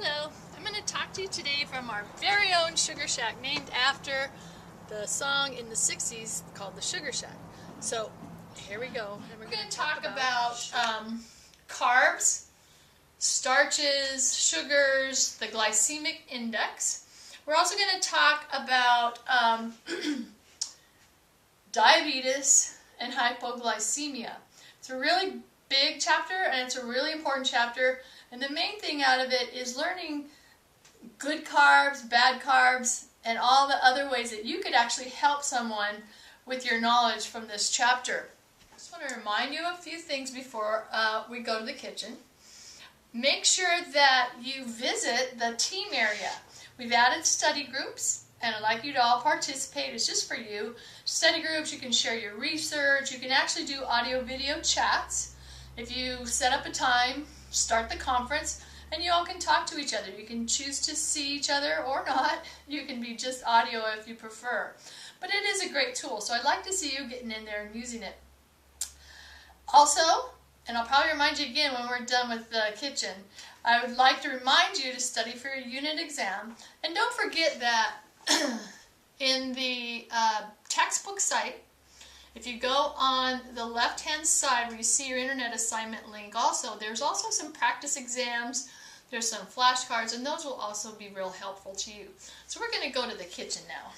Hello, I'm going to talk to you today from our very own Sugar Shack, named after the song in the 60s called the Sugar Shack. So here we go. And we're going to talk about carbs, starches, sugars, the glycemic index. We're also going to talk about diabetes and hypoglycemia. It's a really big chapter and it's a really important chapter, and the main thing out of it is learning good carbs, bad carbs, and all the other ways that you could actually help someone with your knowledge from this chapter. I just want to remind you of a few things before we go to the kitchen. Make sure that you visit the team area. We've added study groups, and I'd like you to all participate. It's just for you. Study groups, you can share your research. You can actually do audio-video chats. If you set up a time, start the conference, and you all can talk to each other. You can choose to see each other or not. You can be just audio if you prefer. But it is a great tool, so I'd like to see you getting in there and using it. Also, and I'll probably remind you again when we're done with the kitchen, I would like to remind you to study for your unit exam. And don't forget that in the textbook site, if you go on the left-hand side where you see your internet assignment link, there's also some practice exams, there's some flashcards, and those will also be real helpful to you. So we're going to go to the kitchen now.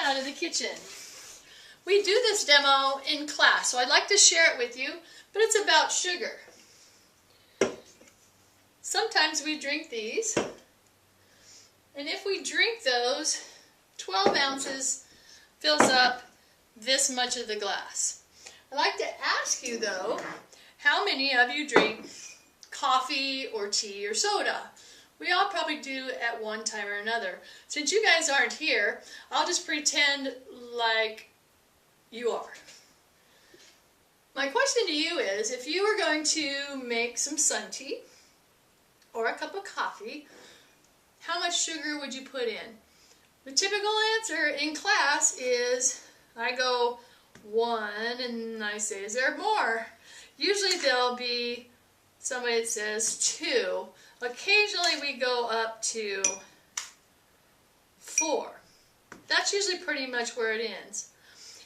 Now to the kitchen. We do this demo in class, so I'd like to share it with you, but it's about sugar. Sometimes we drink these, and if we drink those, 12 ounces fills up this much of the glass. I'd like to ask you though, how many of you drink coffee or tea or soda? We all probably do at one time or another. Since you guys aren't here, I'll just pretend like you are. My question to you is, if you were going to make some sun tea or a cup of coffee, how much sugar would you put in? The typical answer in class is, I go 1, and I say, is there more? Usually there'll be somebody that says 2. Occasionally we go up to 4. That's usually pretty much where it ends.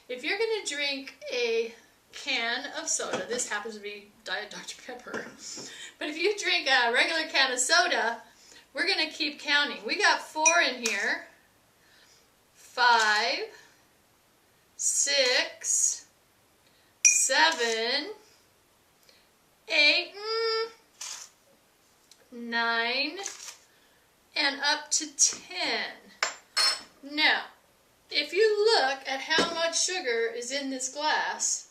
If you're going to drink a can of soda, this happens to be Diet Dr. Pepper, but if you drink a regular can of soda, we're going to keep counting. We got 4 in here. 5, 6, 7, 8, 9, and up to 10. Now, if you look at how much sugar is in this glass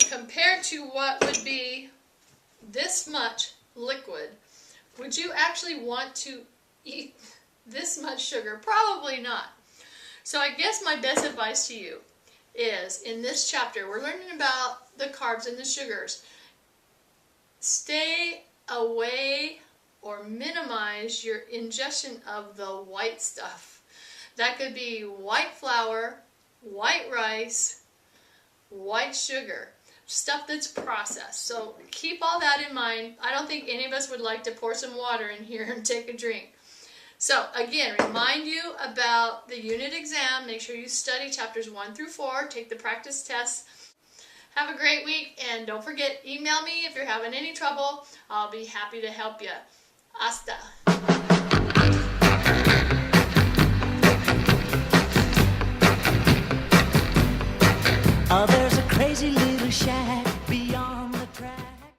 compared to what would be this much liquid, would you actually want to eat this much sugar? Probably not. So I guess my best advice to you is, in this chapter, we're learning about the carbs and the sugars. Stay away or minimize your ingestion of the white stuff. That could be white flour, white rice, white sugar, stuff that's processed. So keep all that in mind. I don't think any of us would like to pour some water in here and take a drink. So again, remind you about the unit exam. Make sure you study chapters 1 through 4. Take the practice tests. Have a great week, and don't forget, email me if you're having any trouble. I'll be happy to help you. Hasta. Oh, there's a crazy little shack